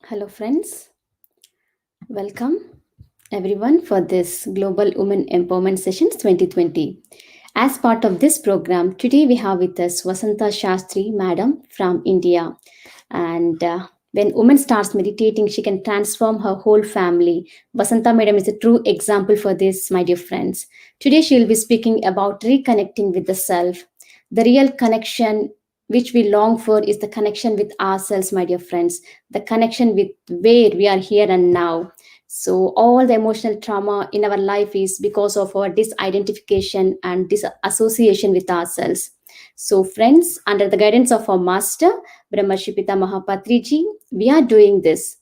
Hello, friends. Welcome, everyone, for this Global Women Empowerment Sessions 2020. As part of this program, today we have with us Vasantha Shastri, Madam from India. And when woman starts meditating, she can transform her whole family. Vasantha Madam is a true example for this, my dear friends. Today she will be speaking about reconnecting with the self. The real connection which we long for is the connection with ourselves, my dear friends, the connection with where we are here and now. So, all the emotional trauma in our life is because of our disidentification and disassociation with ourselves. So, friends, under the guidance of our master, Brahmarshi Pitamaha Patriji, we are doing this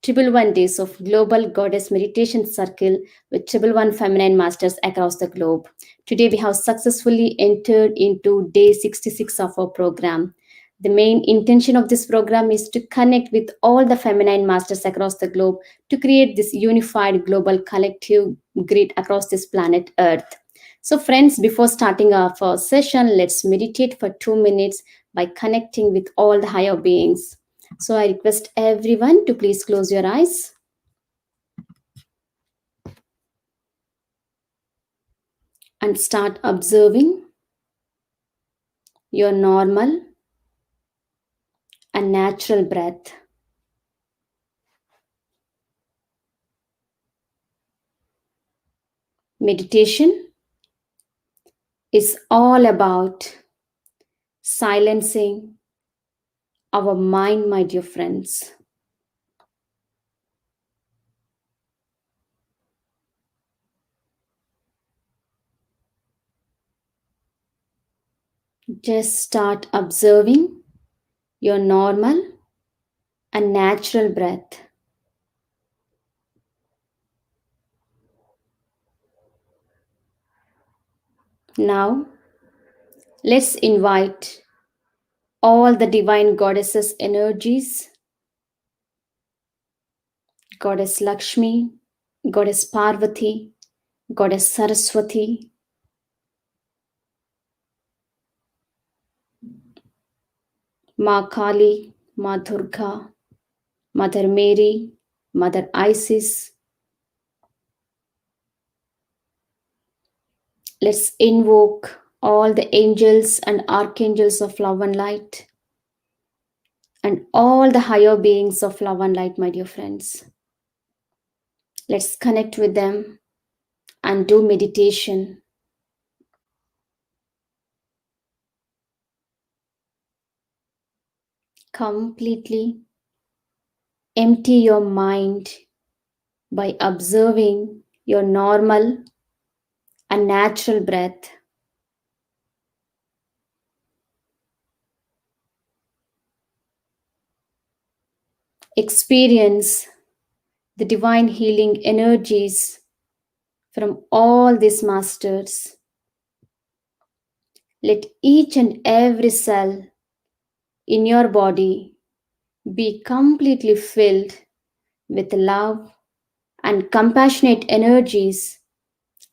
triple one days of global goddess meditation circle with triple one feminine masters across the globe. Today we have successfully entered into day 66 of our program. The main intention of this program is to connect with all the feminine masters across the globe to create this unified global collective grid across this planet Earth. So, friends, before starting our first session, let's meditate for 2 minutes by connecting with all the higher beings. So, I request everyone to please close your eyes and start observing your normal and natural breath. Meditation is all about silencing our mind, my dear friends. Just start observing your normal and natural breath. Now, let's invite all the divine goddesses' energies, Goddess Lakshmi, Goddess Parvati, Goddess Saraswati, Ma Kali, Ma Durga, Mother Mary, Mother Isis. Let's invoke all the angels and archangels of love and light and all the higher beings of love and light, my dear friends. Let's connect with them and do meditation. Completely empty your mind by observing your normal and natural breath. Experience the divine healing energies from all these masters. Let each and every cell in your body be completely filled with love and compassionate energies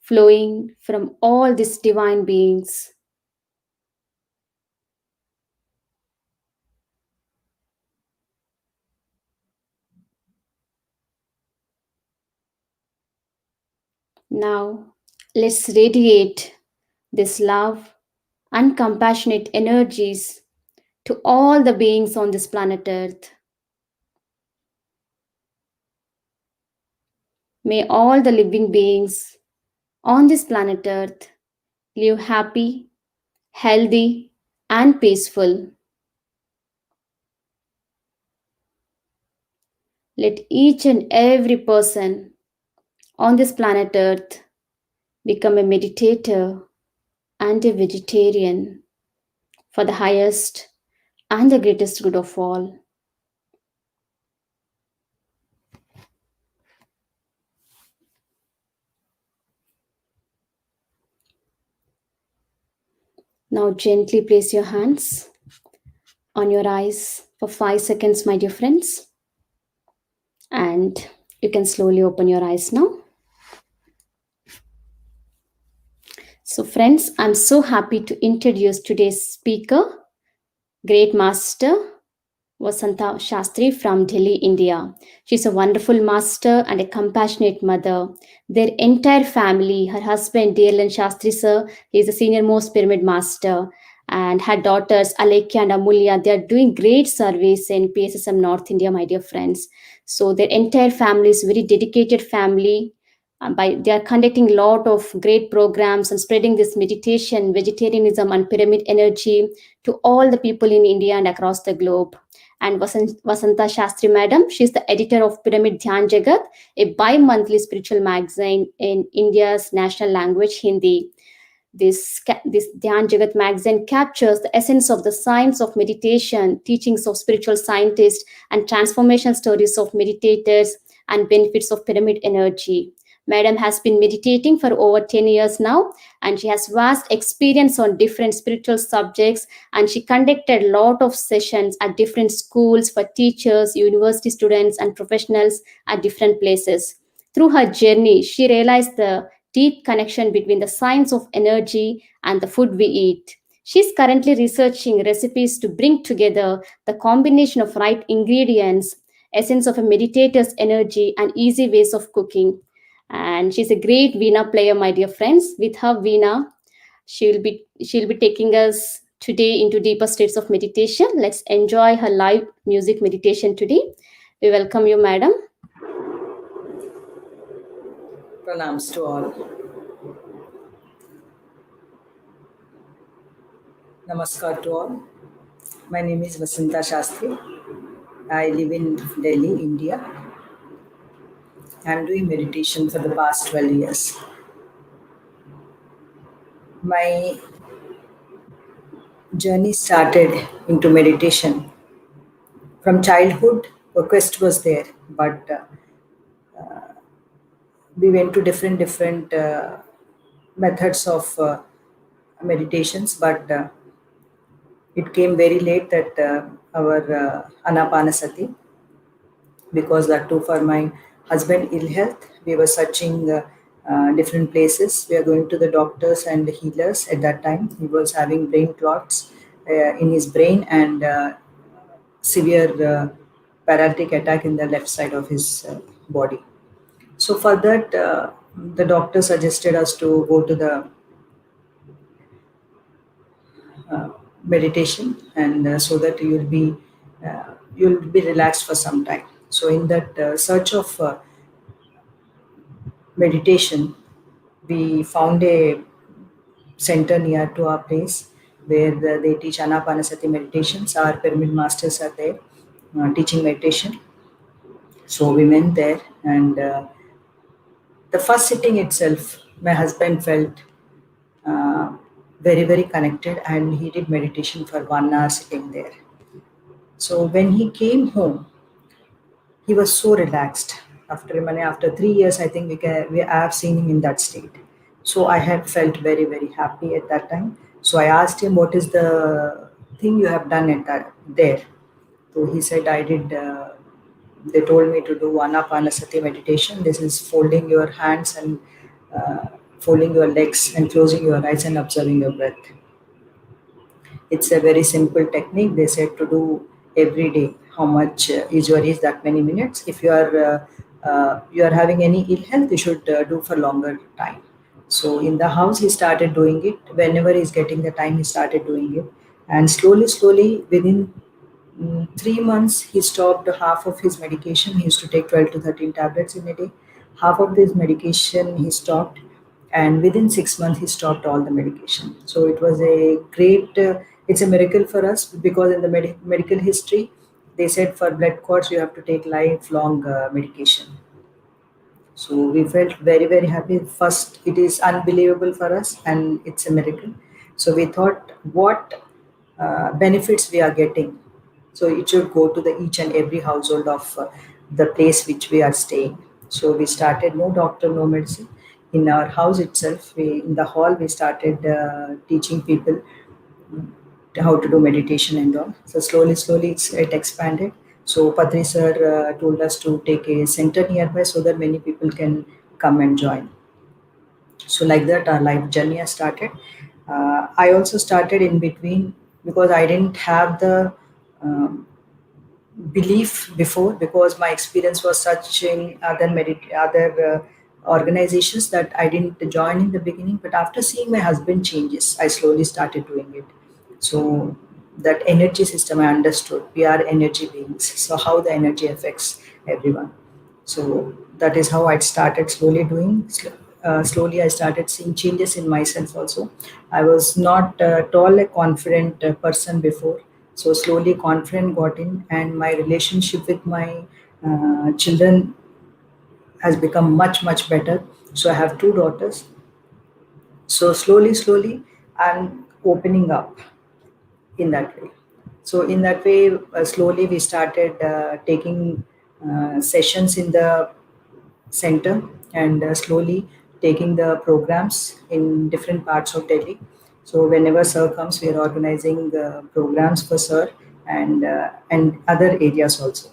flowing from all these divine beings. Now, let's radiate this love and compassionate energies to all the beings on this planet Earth. May all the living beings on this planet Earth live happy, healthy, and peaceful. Let each and every person on this planet Earth become a meditator and a vegetarian for the highest and the greatest good of all. Now, gently place your hands on your eyes for 5 seconds, my dear friends, and you can slowly open your eyes now. So, friends, I'm so happy to introduce today's speaker, Great Master Vasantha Shastri from Delhi, India. She's a wonderful master and a compassionate mother. Their entire family, her husband Dl Shastri sir, he is the senior most pyramid master, and her daughters Alekya and Amulya, they are doing great service in PSSM North India, my dear friends. So their entire family is very dedicated family. By they are conducting a lot of great programs and spreading this meditation, vegetarianism, and pyramid energy to all the people in India and across the globe. And Vasantha Shastri Madam, she's the editor of Pyramid Dhyan Jagat, a bi-monthly spiritual magazine in India's national language, Hindi. This Dhyan Jagat magazine captures the essence of the science of meditation, teachings of spiritual scientists, and transformation stories of meditators and benefits of pyramid energy. Madam has been meditating for over 10 years now, and she has vast experience on different spiritual subjects, and she conducted a lot of sessions at different schools for teachers, university students, and professionals at different places. Through her journey, she realized the deep connection between the science of energy and the food we eat. She's currently researching recipes to bring together the combination of right ingredients, essence of a meditator's energy, and easy ways of cooking. And she's a great Veena player, my dear friends. With her Veena, she'll be taking us today into deeper states of meditation. Let's enjoy her live music meditation today. We welcome you, madam. Pranams to all. Namaskar to all. My name is Vasantha Shastri. I live in Delhi, India. I'm doing meditation for the past 12 years. My journey started into meditation. From childhood, a quest was there, but we went to different methods of meditations, but it came very late that our Anapanasati, because that too for my husband ill health we were searching different places. We are going to the doctors and the healers. At that time he was having brain clots in his brain and severe paralytic attack in the left side of his body. So for that the doctor suggested us to go to the meditation, and so that you'll be relaxed for some time. So in that search of meditation, we found a center near to our place where they teach Anapanasati meditations. Our pyramid masters are there teaching meditation. So we went there, and the first sitting itself, my husband felt uh, very connected, and he did meditation for 1 hour sitting there. So when he came home, he was so relaxed. After 3 years, I think we have seen him in that state. So I had felt very happy at that time. So I asked him, what is the thing you have done at that there? So he said, I did. They told me to do Anapanasati meditation. This is folding your hands and uh, folding your legs and closing your eyes and observing your breath. It's a very simple technique. They said to do every day. How much usually is that many minutes? If you are having any ill health, you should do for longer time. So in the house, he started doing it. Whenever he's getting the time, he started doing it, and slowly, within 3 months, he stopped half of his medication. He used to take 12 to 13 tablets in a day. Half of this medication he stopped, and within 6 months, he stopped all the medication. So it was a great, it's a miracle for us, because in the medical history, they said for blood clots, you have to take lifelong medication. So we felt very happy. First, it is unbelievable for us, and it's a miracle. So we thought, what benefits we are getting. So it should go to the each and every household of the place which we are staying. So we started no doctor, no medicine. In our house itself, we in the hall we started teaching people how to do meditation and all. So slowly it expanded. So Patri sir told us to take a center nearby so that many people can come and join. So like that, our life journey has started. I also started in between, because I didn't have the um, belief before, because my experience was such in other organizations that I didn't join in the beginning. But after seeing my husband changes, I slowly started doing it. So that energy system I understood. We are energy beings. So how the energy affects everyone. So that is how I started slowly doing. Slowly, I started seeing changes in myself also. I was not at all a confident person before. So slowly, confidence got in, and my relationship with my children has become much better. So I have two daughters. So slowly, I'm opening up in that way. So in that way, slowly we started taking sessions in the center, and slowly taking the programs in different parts of Delhi. So whenever Sir comes, we are organizing programs for Sir, and other areas also.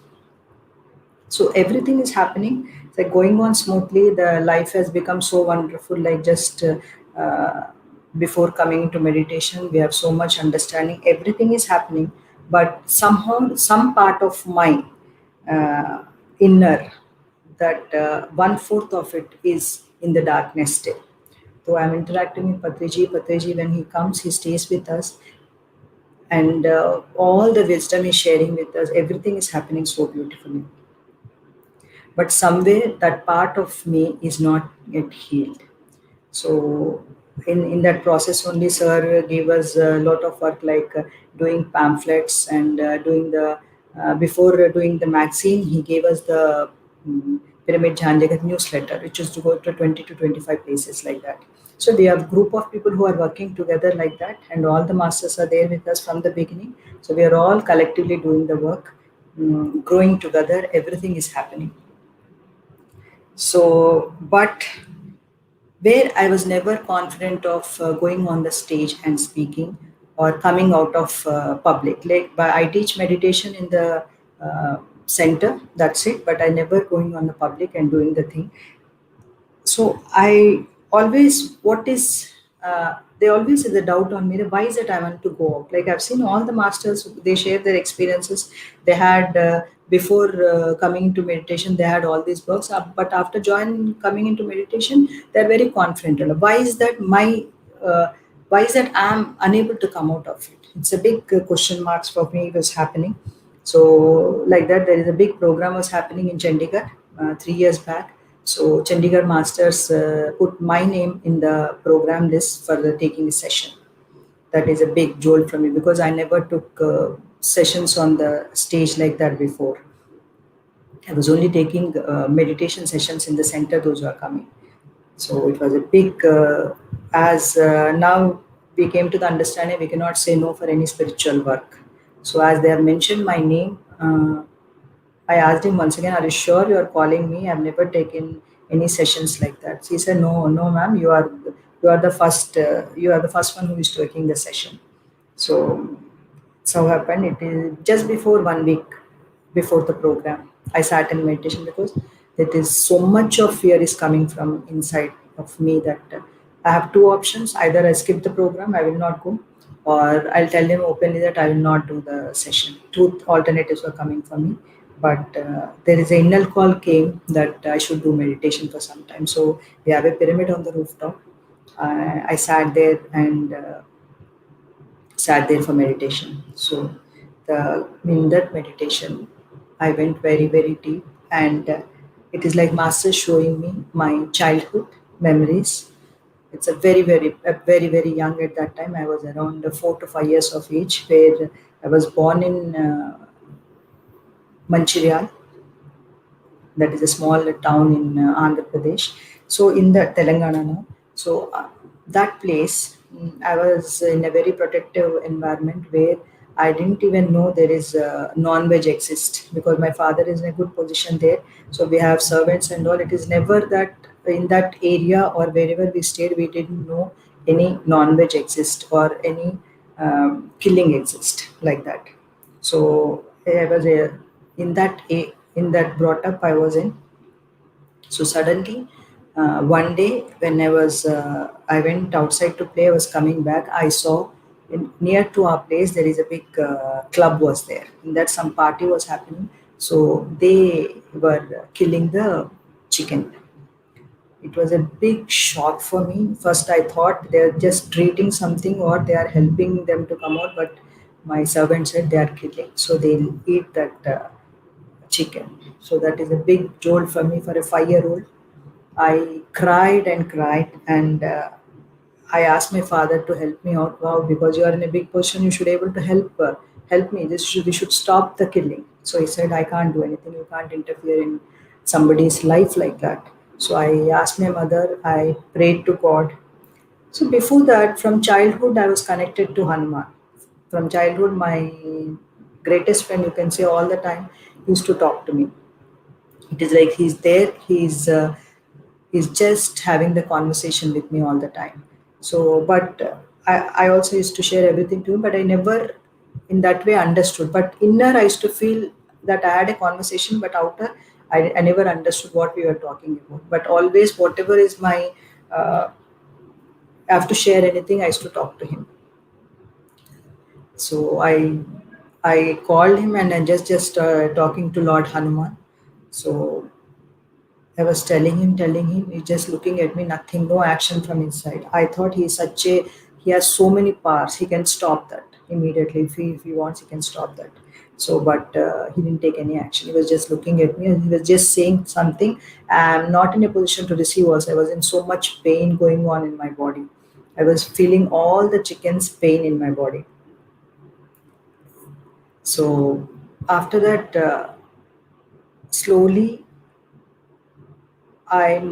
So everything is happening. It's like going on smoothly. The life has become so wonderful. Like just before coming into meditation, we have so much understanding. Everything is happening, but somehow some part of my uh, inner, that one-fourth of it is in the darkness still. So I'm interacting with Patriji. Patriji, when he comes, he stays with us, and all the wisdom he's sharing with us. Everything is happening so beautifully, but somewhere that part of me is not yet healed. So in that process only, Sir gave us a lot of work, like doing pamphlets, and doing the before doing the magazine, he gave us the Pyramid Jhanjagat newsletter, which is to go to 20 to 25 places like that. So we have group of people who are working together like that, and all the masters are there with us from the beginning. So we are all collectively doing the work, growing together. Everything is happening. So, but where I was never confident of going on the stage and speaking, or coming out of public. Like, but I teach meditation in the center. That's it. But I never going on the public and doing the thing. So I always, what is they always is a doubt on me that why is it I want to go out. Like I've seen all the masters, they share their experiences. They had before coming into meditation, they had all these books, but after join coming into meditation, they're very confident. And why is that my uh, why is that I'm unable to come out of it? It's a big question marks for me was happening. So like that, there is a big program was happening in Chandigarh 3 years back. So Chandigarh Masters put my name in the program list for the taking a session. That is a big jolt for me, because I never took sessions on the stage like that before. I was only taking meditation sessions in the center, those who are coming. So it was a big, as now we came to the understanding we cannot say no for any spiritual work. So as they have mentioned my name, I asked him once again, "Are you sure you are calling me? I've never taken any sessions like that." So he said, "No, no, ma'am. You are the first. You are the first one who is taking the session." So so happened. It is just before 1 week before the program. I sat in meditation, because it is so much of fear is coming from inside of me that I have two options. Either I skip the program, I will not go, or I'll tell him openly that I will not do the session. Two alternatives were coming for me, but there is an inner call came that I should do meditation for some time. So we have a pyramid on the rooftop. I sat there and sat there for meditation. So in that meditation, I went very deep, and it is like master showing me my childhood memories. It's a very young at that time. I was around 4 to 5 years of age, where I was born in Mancherial, that is a small town in Andhra Pradesh. So in the Telangana now. So that place, I was in a very protective environment, where I didn't even know there is non-veg exist, because my father is in a good position there. So we have servants and all. It is never that in that area or wherever we stayed, we didn't know any non-veg exist or any killing exist like that. So I was in that brought up I was in. So suddenly, one day when I went outside to play, I was coming back. I saw near to our place there is a big club was there. In that some party was happening, so they were killing the chicken. It was a big shock for me. First, I thought they're just treating something or they are helping them to come out, but my servant said they are killing. So they'll eat that chicken. So that is a big jolt for me for a 5-year-old. I cried and cried, and I asked my father to help me out. Wow, because you are in a big position, you should able to help me. We should stop the killing. So he said, I can't do anything. You can't interfere in somebody's life like that. So I asked my mother. I prayed to God. So before that, from childhood, I was connected to Hanuman. From childhood, my greatest friend, you can say all the time, used to talk to me. It is like he's there. He's just having the conversation with me all the time. So but I also used to share everything to him, but I never in that way understood. But inner I used to feel that I had a conversation, but outer I never understood what we were talking about. But always whatever is my I have to share anything, I used to talk to him. So I called him and I just talking to Lord Hanuman. So I was telling him, he's just looking at me, nothing, no action from inside. I thought he has so many powers, he can stop that immediately. If he wants, he can stop that. So, but he didn't take any action. He was just looking at me and he was just saying something. I'm not in a position to receive also. I was in so much pain going on in my body. I was feeling all the chicken's pain in my body. So, after that, slowly I've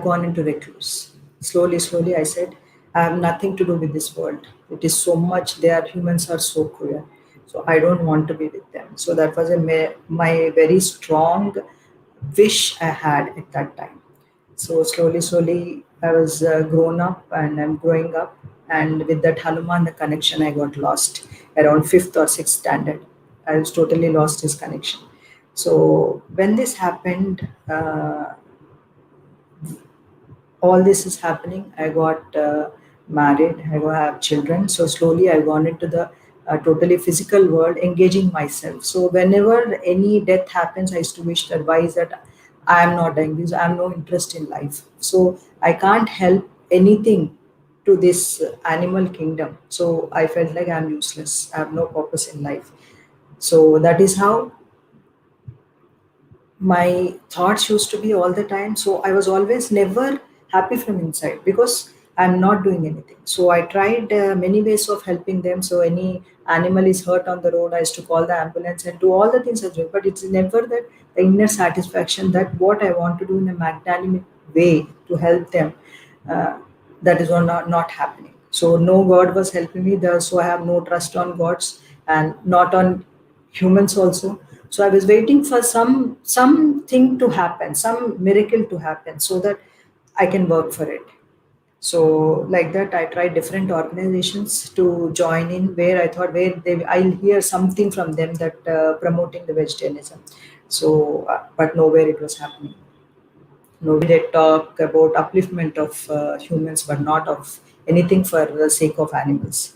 gone into recluse. Slowly, I said, I have nothing to do with this world. It is so much. Their humans are so cruel. So I don't want to be with them. So that was my very strong wish I had at that time. So slowly, I was grown up and I'm growing up. And with that Hanuman, the connection I got lost around fifth or sixth standard. I was totally lost his connection. So when this happened, all this is happening. I got married, I got have children. So slowly I gone into the totally physical world, engaging myself. So whenever any death happens, I used to wish to advise that I am not dying because I have no interest in life. So I can't help anything to this animal kingdom. So I felt like I'm useless, I have no purpose in life. So that is how my thoughts used to be all the time. So I was always never happy from inside because I'm not doing anything. So I tried many ways of helping them. So any animal is hurt on the road, I used to call the ambulance and do all the things I was doing. But it's never that the inner satisfaction that what I want to do in a magnanimous way to help them. Uh, that is not happening. So no God was helping me there. So I have no trust on gods and not on humans also. So I was waiting for something to happen, some miracle to happen, so that I can work for it. So like that, I tried different organizations to join in where I thought where I'll hear something from them that promoting the vegetarianism. So, but nowhere it was happening. Nowhere they talk about upliftment of humans, but not of anything for the sake of animals.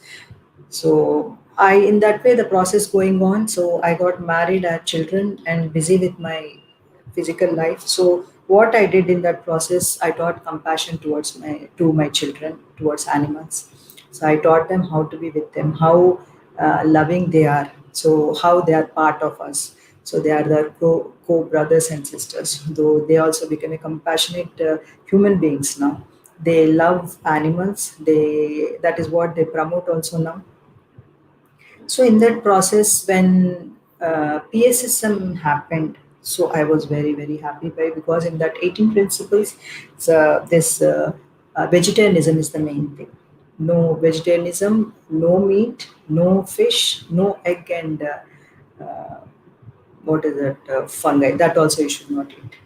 So I, in that way, the process going on. So I got married, I had children, and busy with my physical life. So what I did in that process, I taught compassion towards my children, towards animals. So I taught them how to be with them, how loving they are. So how they are part of us. So they are the co brothers and sisters. Though they also become a compassionate human beings now. They love animals. They That is what they promote also now. So in that process, when PSSM happened, so I was very happy by, because in that 18 principles, so this vegetarianism is the main thing. No vegetarianism, no meat, no fish, no egg, and what is that fungi? That also you should not eat.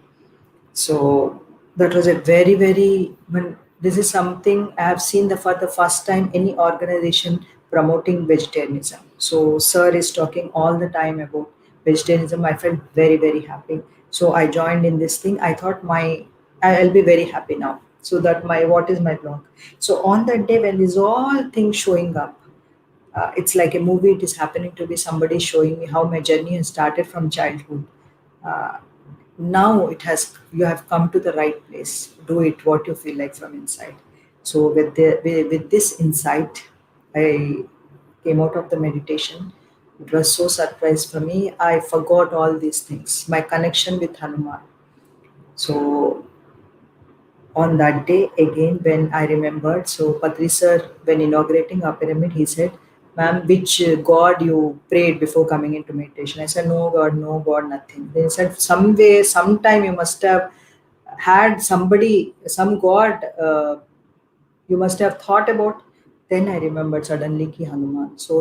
So that was a very when this is something I have seen for the first time any organization promoting vegetarianism. So sir is talking all the time about vegetarianism. I felt very happy. So I joined in this thing. I thought I'll be very happy now. So that my what is my block. So on that day when these all things showing up, it's like a movie. It is happening to be somebody showing me how my journey has started from childhood. uh, Now it has, you have come to the right place. Do it what you feel like from inside. So with this insight, I came out of the meditation. It was so surprised for me. I forgot all these things, my connection with Hanuman. So on that day again, when I remembered, so Patri sir, when inaugurating our pyramid, he said, ma'am, which god you prayed before coming into meditation? I said, no god, no god, nothing. Then he said, some way, sometime you must have had somebody, some god, you must have thought about. Then I remembered suddenly ki Hanuman. So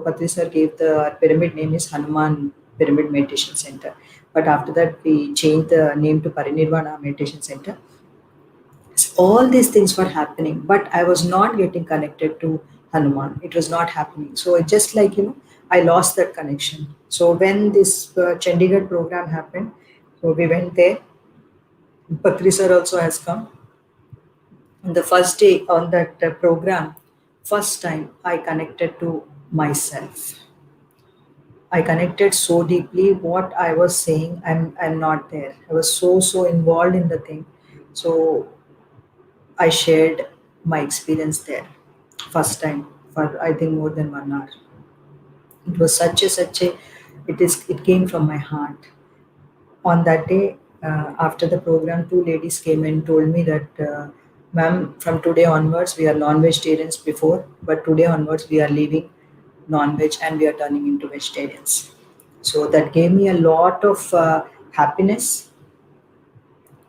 Patri sir gave the pyramid name is Hanuman Pyramid Meditation Center. But after that we changed the name to Parinirvana Meditation Center. All these things were happening, but I was not getting connected to Hanuman. It was not happening. So it just like, I lost that connection. So when this Chandigarh program happened, so we went there. Patri sir also has come. On the first day on that program, first time I connected to myself. I connected so deeply. What I was saying, I'm not there. I was so involved in the thing. So I shared my experience there first time for I think more than 1 hour. It was such a it came from my heart. On that day, after the program, two ladies came and told me that, ma'am, from today onwards we are non-vegetarians before, but today onwards we are leaving non-veg and we are turning into vegetarians. So that gave me a lot of happiness,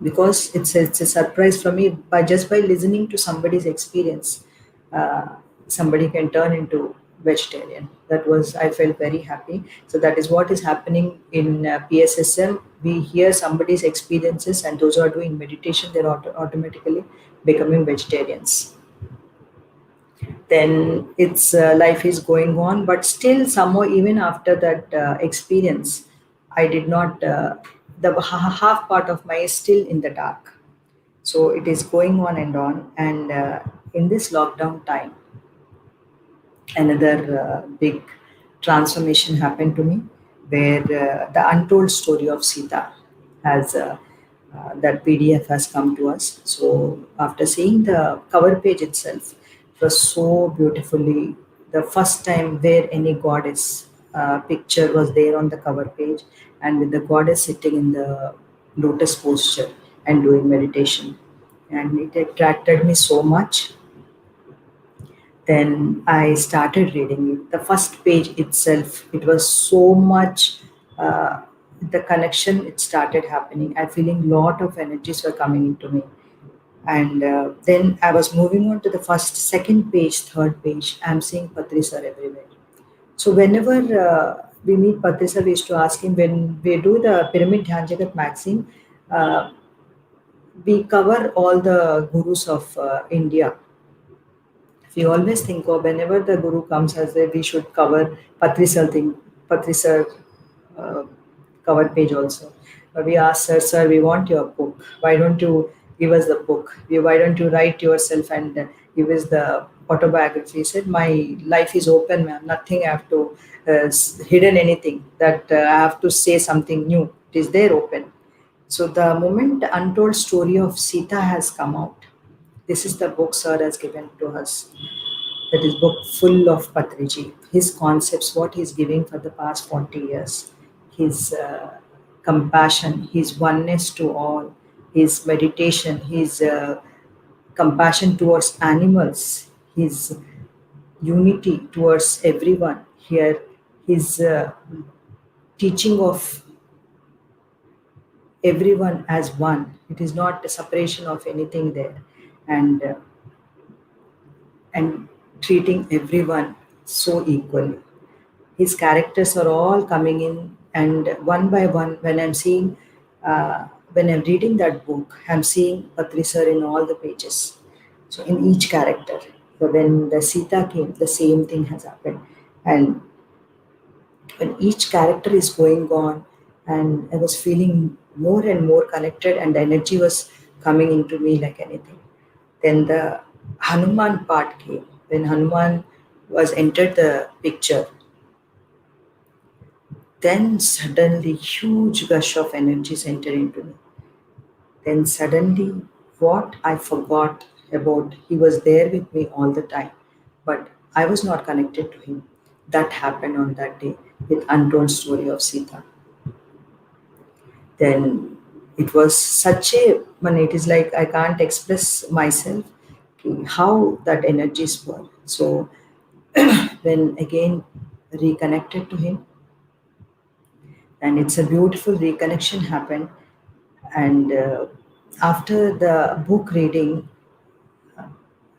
because it's a surprise for me. By just by listening to somebody's experience, uh, somebody can turn into vegetarian. That was, I felt very happy. So that is what is happening in PSSM. We hear somebody's experiences, and those who are doing meditation, they're automatically becoming vegetarians. Then its life is going on, but still somehow even after that experience, I did not the half part of my is still in the dark. So it is going on, and in this lockdown time, another big transformation happened to me, where the untold story of Sita has that PDF has come to us. So after seeing the cover page itself, it was so beautifully the first time where any goddess picture was there on the cover page, and with the goddess sitting in the lotus posture and doing meditation, and it attracted me so much. Then I started reading it. The first page itself, it was so much. The connection, it started happening. I feeling lot of energies were coming into me, and then I was moving on to the first, second page, third page. I'm seeing Patri sir everywhere. So whenever we meet Patri sir, we used to ask him when we do the Pyramid Dhyan Jagat magazine. Uh, we cover all the gurus of India. We always think of whenever the guru comes as a, we should cover Patrisar thing, Patrisar uh, cover page also. We ask sir, sir, we want your book. Why don't you give us the book? Why don't you write yourself and give us the autobiography? He said, my life is open, ma'am. Nothing I have to hidden anything that I have to say something new. It is there open. So the moment the untold story of Sita has come out, this is the book sir has given to us. That is book full of Patriji. His concepts, what he's giving for the past 40 years, his compassion, his oneness to all, his meditation, his compassion towards animals, his unity towards everyone. Here, his teaching of everyone as one. It is not a separation of anything there, and and treating everyone so equally. His characters are all coming in, and one by one, when I'm seeing, when I'm reading that book, I'm seeing Patri sir in all the pages. So in each character, so when the Sita came, the same thing has happened. And when each character is going on, and I was feeling more and more connected, and the energy was coming into me like anything. Then the Hanuman part came. When Hanuman was entered the picture, then suddenly huge gush of energy entered into me. Then suddenly what I forgot about, he was there with me all the time, but I was not connected to him. That happened on that day with Untold Story of Sita. Then it was such a, man, it is like I can't express myself how that energies were. So when again reconnected to him, and it's a beautiful reconnection happened. And after the book reading,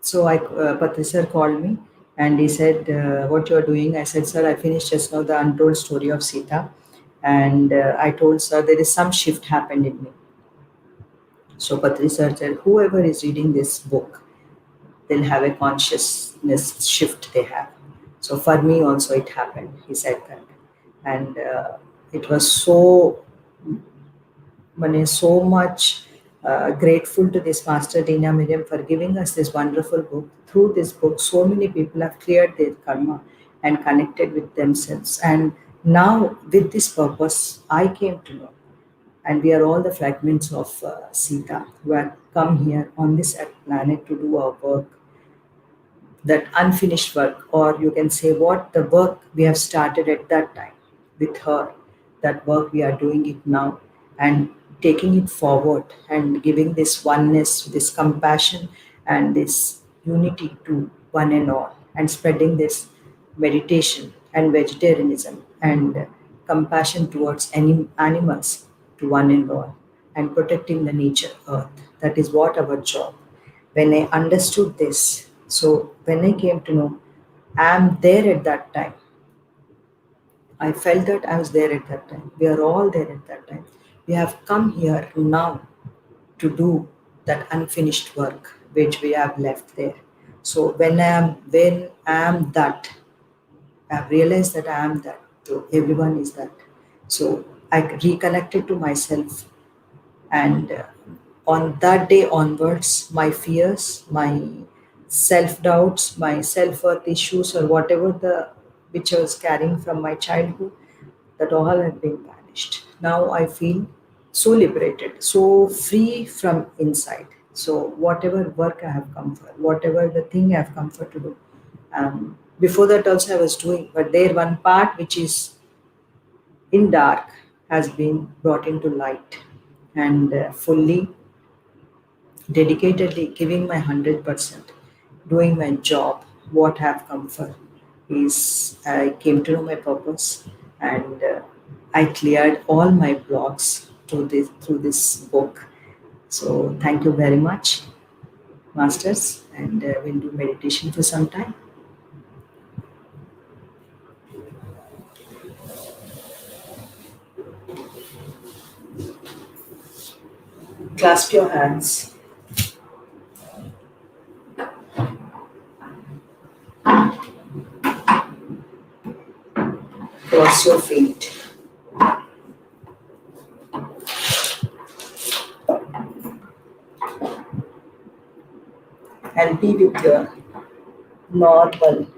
so Patri sir called me and he said, "What you are doing?" I said, "Sir, I finished just now the Untold Story of Sita," and I told sir there is some shift happened in me. So Patri sir said, "Whoever is reading this book, they'll have a consciousness shift they have." So for me also it happened. He said that, and it was so so much grateful to this Master Dina Miriam for giving us this wonderful book. Through this book, so many people have cleared their karma and connected with themselves. And now, with this purpose, I came to know. And we are all the fragments of Sita who have come here on this planet to do our work, that unfinished work, or you can say what the work we have started at that time with her, that work we are doing it now and taking it forward and giving this oneness, this compassion, and this unity to one and all, and spreading this meditation and vegetarianism and compassion towards any animals to one and all, and protecting the nature earth. That is what our job. When I understood this, so when I came to know I am there at that time, I felt that I was there at that time. We are all there at that time. We have come here now to do that unfinished work which we have left there. So when I am that, I have realized that I am that. So everyone is that. So I reconnected to myself, and on that day onwards, my fears, my self doubts, my self worth issues, or whatever the which I was carrying from my childhood, that all have been vanished. Now I feel so liberated, so free from inside. So whatever work I have come for, whatever the thing I have come for to do, before that also I was doing, but there one part which is in dark has been brought into light, and fully dedicatedly giving my 100%, doing my job, what have come for is I came to know my purpose, and I cleared all my blocks through this book. So thank you very much, masters, and we'll do meditation for some time. Clasp your hands, cross your feet, and be with your normal,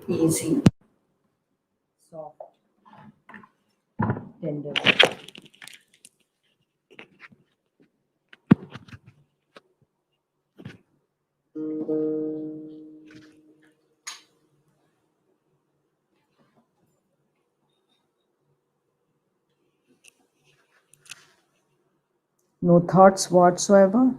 easy, soft, tender. No thoughts whatsoever.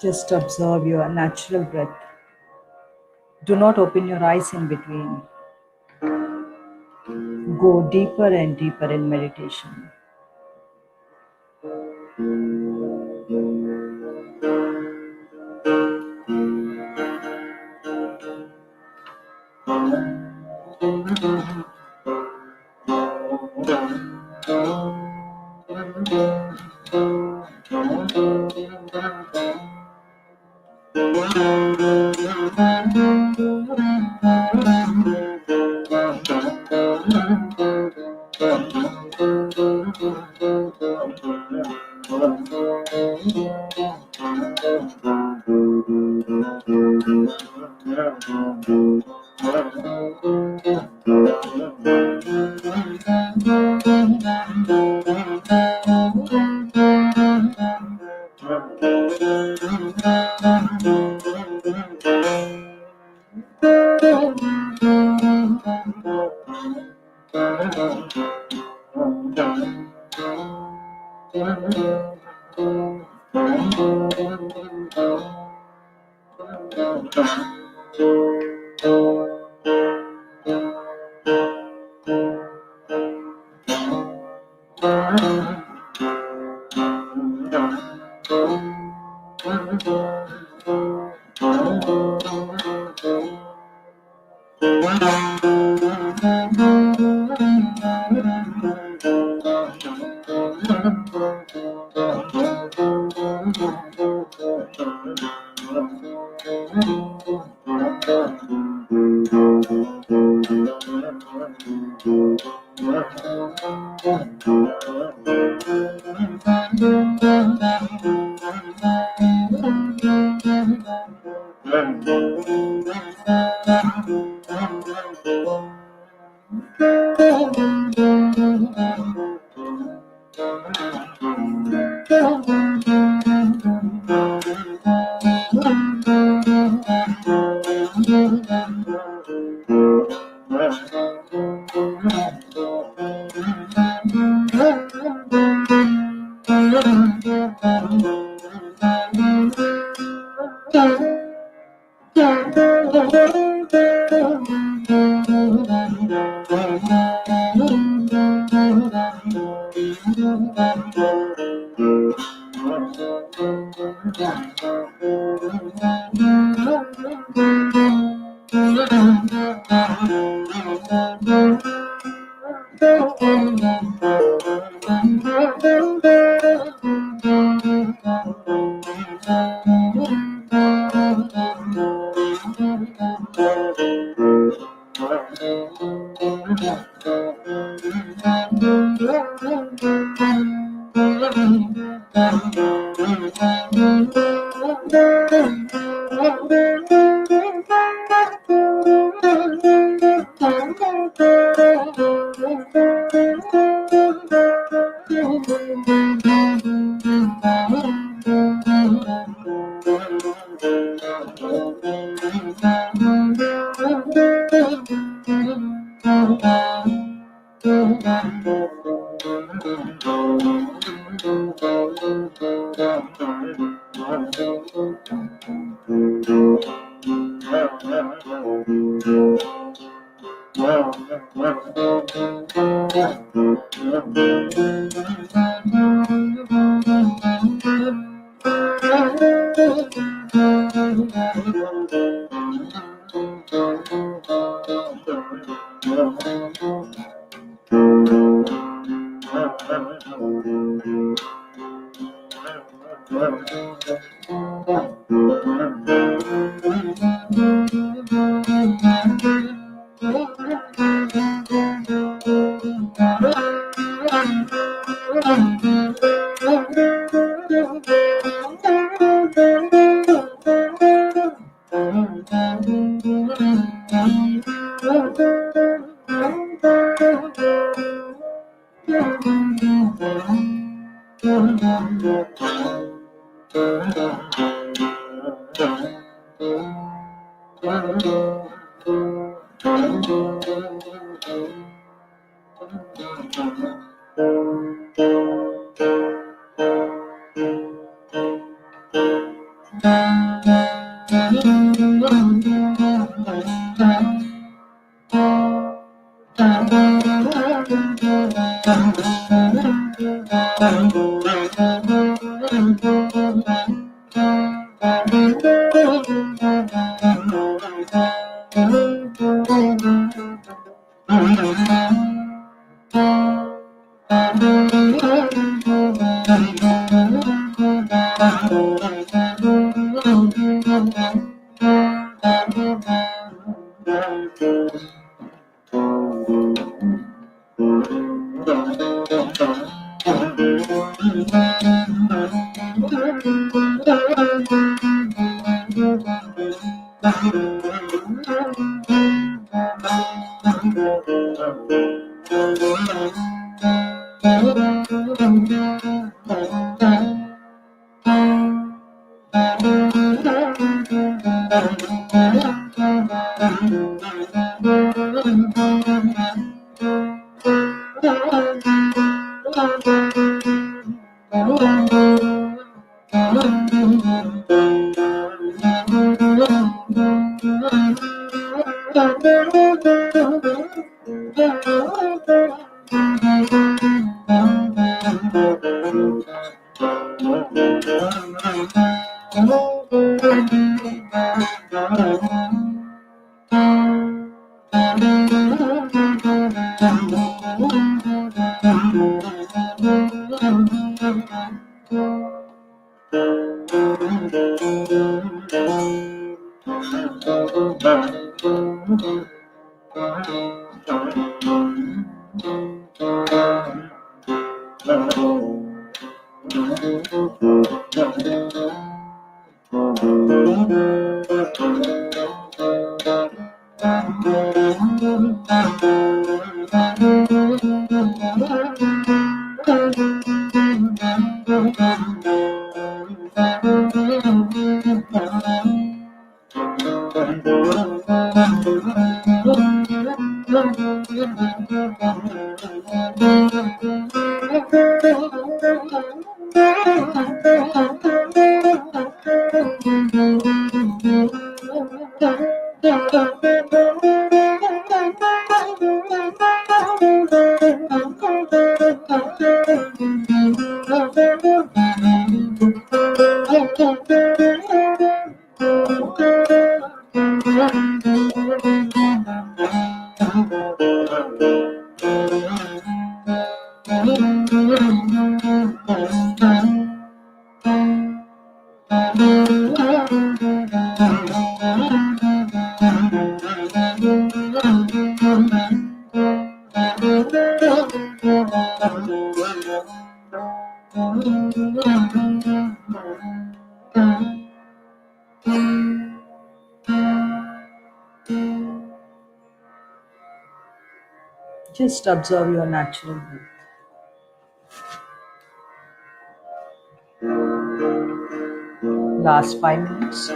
Just observe your natural breath. Do not open your eyes in between. Go deeper and deeper in meditation. Just observe your natural breath. last 5 minutes.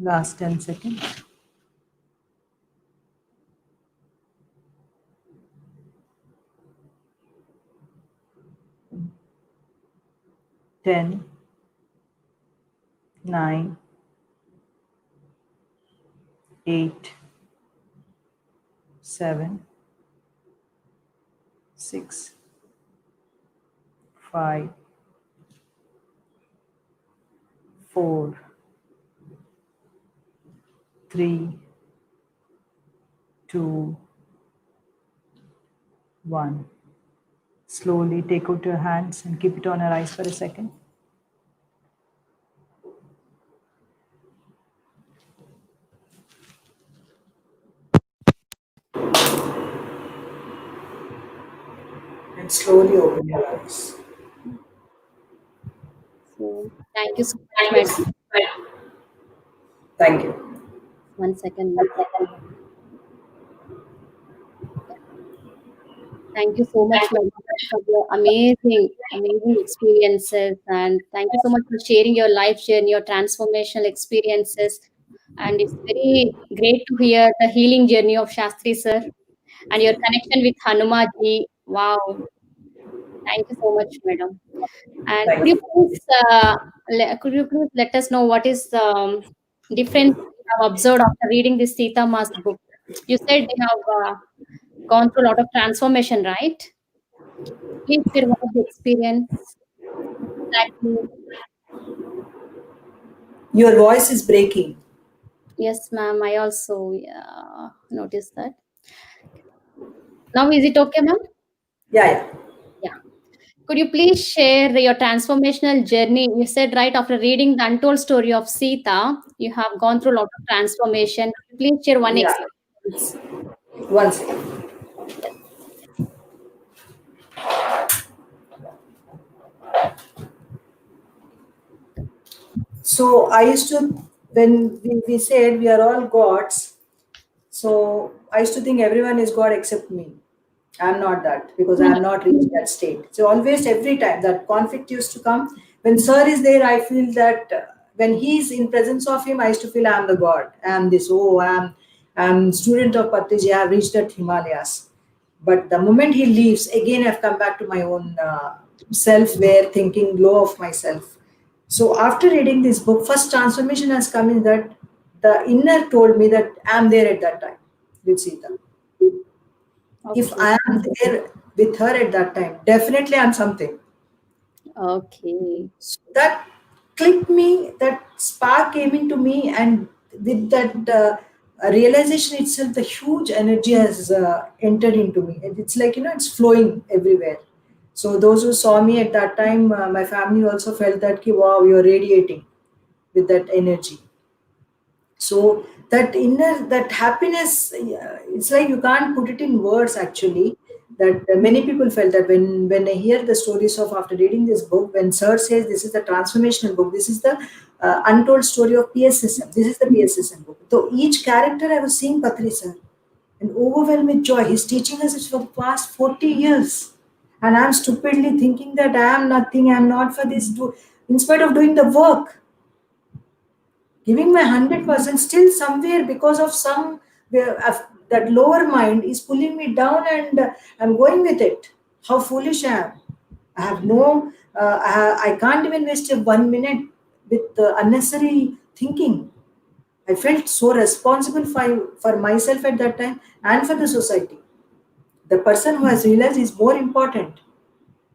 Last 10 seconds. 10, 9, 8, 7, 6, 5, 4, 3, 2, 1. Slowly take out your hands and keep it on your eyes for a second. And slowly open your eyes. So, thank you so much, madam. Thank you. One second. Thank you so much, madam, for your amazing, amazing experiences. And thank you so much for sharing your life journey, your transformational experiences. And it's very great to hear the healing journey of Shastri sir and your connection with Hanumaji. Wow. Thank you so much, madam. And Thank you. could you please let us know what is the difference you have observed after reading this Sita Mas book? You said they have gone through a lot of transformation, right? Please share what is the experience exactly. Your voice is breaking. Yes, ma'am. I also noticed that. Now, is it okay, ma'am? Yeah, yeah. Yeah. Could you please share your transformational journey? You said right after reading the untold story of Sita, you have gone through a lot of transformation. Please share one Yeah. experience. One second. Yes. So I used to, when we said we are all gods, so I used to think everyone is God except me. I'm not that because I have not reached that state. So always, every time that conflict used to come, when Sir is there, I feel that when he's in presence of him, I used to feel I'm the God. I'm this. Oh, I'm student of Patriji. I have reached that Himalayas. But the moment he leaves, again I've come back to my own self, where thinking low of myself. So after reading this book, first transformation has come in that the inner told me that I'm there at that time with Sita. If Okay. I am there with her at that time, definitely I'm something. Okay. So that clicked me, that spark came into me, and with that realization itself, the huge energy has entered into me. And it's like, it's flowing everywhere. So those who saw me at that time, my family also felt that, ki, wow, you're radiating with that energy. So that inner, that happiness, yeah, it's like you can't put it in words actually. That many people felt that when I hear the stories of after reading this book, when Sir says this is the transformational book, this is the untold story of PSSM, this is the PSSM book. So each character I was seeing Patri sir and overwhelmed with joy. He's teaching us for the past 40 years. And I'm stupidly thinking that I am nothing, I'm not for this. In spite of doing the work, giving my 100%, still somewhere because of some that lower mind is pulling me down, and I'm going with it. How foolish I am. I have no I can't even waste a 1 minute with unnecessary thinking. I felt so responsible for myself at that time and for the society. The person who has realized is more important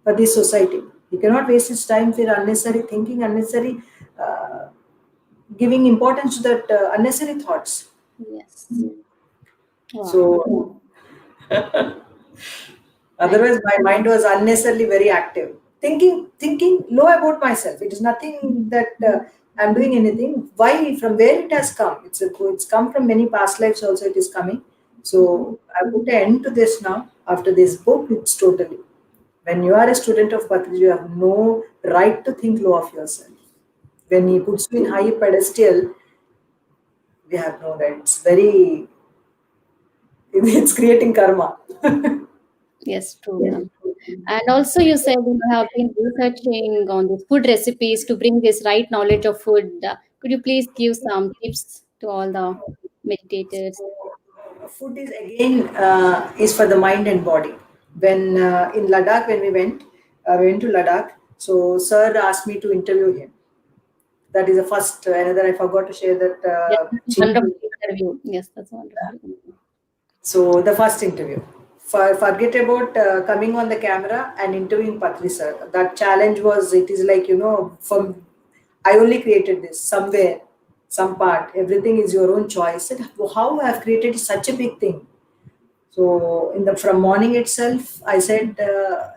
for this society. He cannot waste his time for unnecessary thinking, unnecessary uh, giving importance to that unnecessary thoughts. Yes. Wow. So Thank otherwise, my mind was unnecessarily very active, thinking low about myself. It is nothing that I'm doing anything. Why? From where it has come? It's come from many past lives. Also, it is coming. So I put an end to this now. After this book, it's totally. When you are a student of Patrick, you have no right to think low of yourself. When he puts you in high pedestal, we have no right. It's very, it's creating karma. Yes, true, ma'am. And also, you said you have been researching on the food recipes to bring this right knowledge of food. Could you please give some tips to all the meditators? Food is again is for the mind and body. When in Ladakh, when we went to Ladakh. So sir asked me to interview him. That is the first. Another I forgot to share that Yes, that's a wonderful change. interview. Yes, that's wonderful. So the first interview. Forget about coming on the camera and interviewing Patri sir. That challenge was, it is like, from I only created this somewhere, some part. Everything is your own choice. And how I have created such a big thing. So in the from morning itself, I said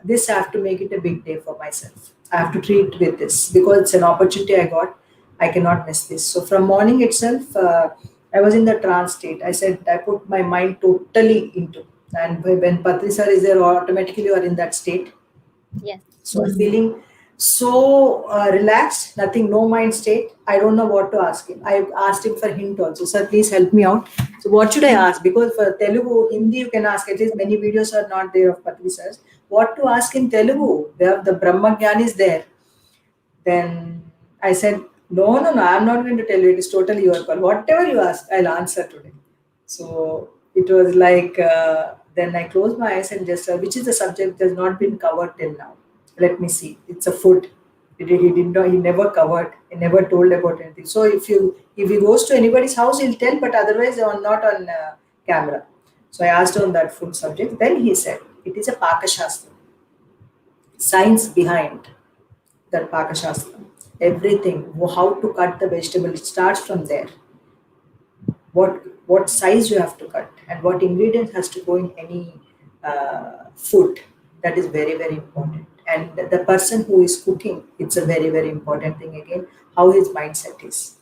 this I have to make it a big day for myself. I have to treat with this because it's an opportunity I got. I cannot miss this. So from morning itself, I was in the trance state. I said I put my mind totally into. And when Patri sir is there, automatically you are in that state. Yes, So I'm feeling so relaxed, nothing, no mind state. I don't know what to ask him. I asked him for hint also. Sir, please help me out. So what should I ask? Because for Telugu, Hindi you can ask. At least many videos are not there of Patri sirs. What to ask in Telugu? The Brahma Gyan is there. Then I said, no, no, no, I'm not going to tell you. It is totally your call. Whatever you ask, I'll answer today. So it was like, then I closed my eyes and just, which is the subject that has not been covered till now. Let me see. It's a food. He did not. He never covered. He never told about anything. So if he goes to anybody's house, he'll tell. But otherwise, not on camera. So I asked on that food subject. Then he said, it is a Pakashastra, science behind that Pakashastra. Everything, how to cut the vegetable, it starts from there. What size you have to cut and what ingredient has to go in any food. That is very very important. And the person who is cooking, it's a very very important thing again. How his mindset is.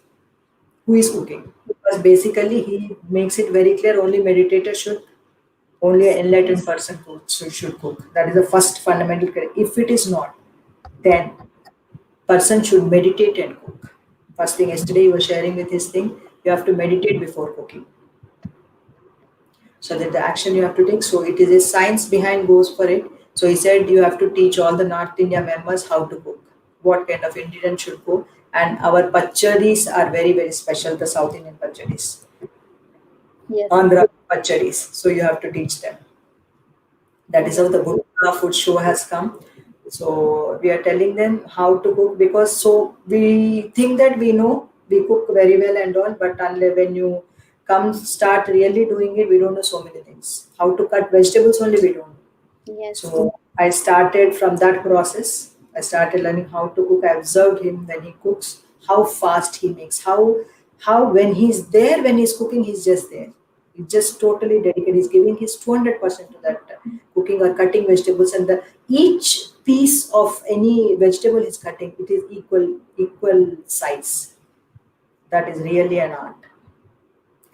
Who is cooking? Because basically he makes it very clear. Only meditator should. Only an enlightened person should cook. That is the first fundamental. If it is not, then person should meditate and cook. First thing, yesterday he was sharing with his thing, you have to meditate before cooking. So that the action you have to take. So it is a science behind goes for it. So he said you have to teach all the North India members how to cook, what kind of ingredient should go. And our pacharis are very, very special, the South Indian pacharis. yes, Andhra pacharis. So you have to teach them. That is yes, how the Gupta food show has come. So we are telling them how to cook because so we think that we know we cook very well and all, but unless when you come start really doing it, we don't know so many things. How to cut vegetables only we don't know. yes, So I started from that process. I started learning how to cook. I observed him when he cooks, how fast he makes, how when he's there, when he's cooking, he's just there. He's just totally dedicated. He's giving his 200% to that cooking or cutting vegetables, and the each piece of any vegetable he's cutting, it is equal size. That is really an art. yes,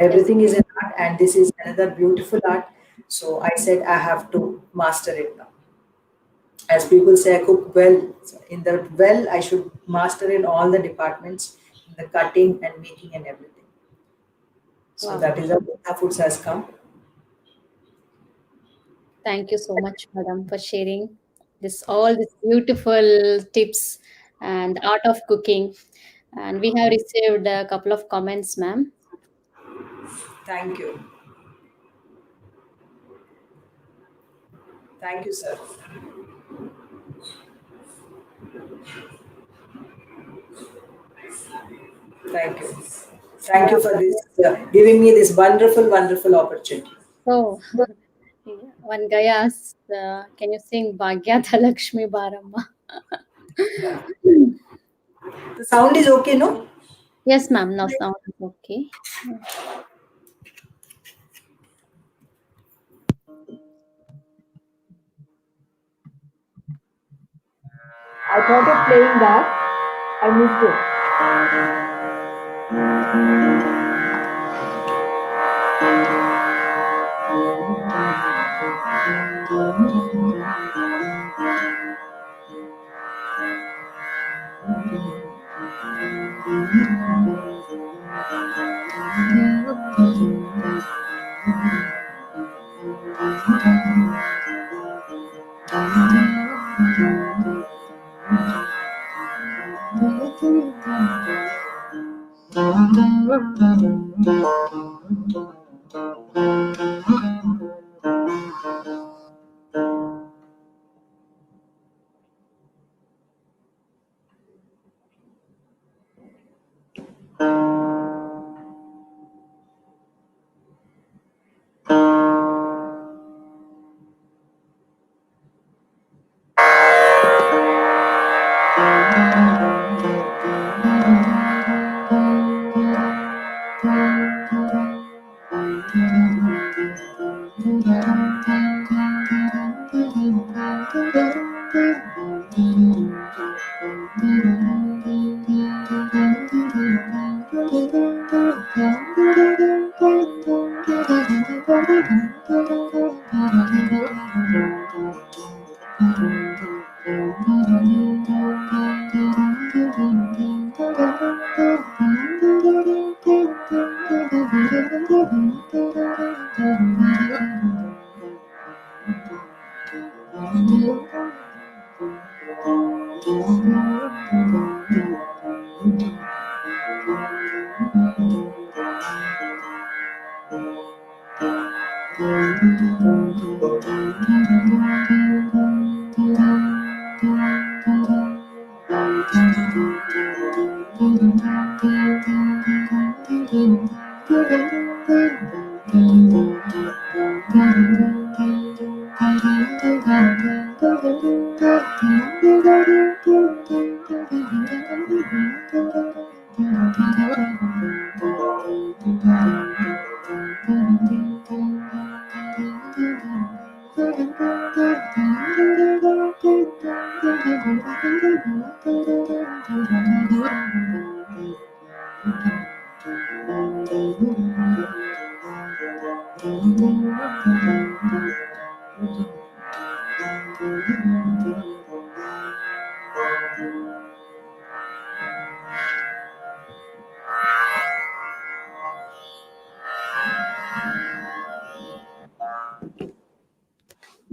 Everything is an art, and this is another beautiful art. So I said I have to master it now. As people say, I cook well. So in the well, I should master in all the departments, in the cutting and making and everything. So wow. that is how foods has come. Thank you so much, madam, for sharing this all these beautiful tips and the art of cooking. And we have received a couple of comments, ma'am. Thank you. Thank you, sir. Thank you. Thank Yeah. you for this, giving me this wonderful, wonderful opportunity. So, yeah, one guy asked, "Can you sing Bhagyata Lakshmi Baramma?" The sound is okay, no? Yes, ma'am. Now sound is okay. I thought of playing that. I missed it.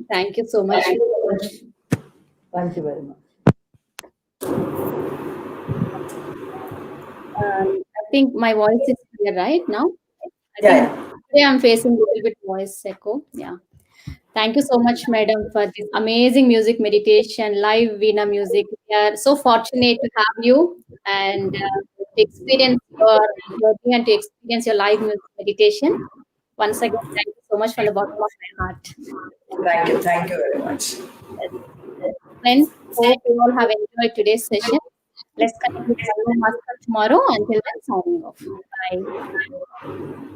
Thank you so much. Thank you very much. I think my voice is clear right now. I Yeah, think yeah. today I'm facing a little bit voice echo. Yeah. Thank you so much, madam, for this amazing music meditation, live Veena music. We are so fortunate to have you and to experience your journey and to experience your live music meditation. Once again, thank you so much from the bottom of my heart. Thank you. Thank you. Thank you very much. Yes. Friends, hope you all have enjoyed today's session. Let's connect with Salva Master tomorrow. Until then, signing off. Bye.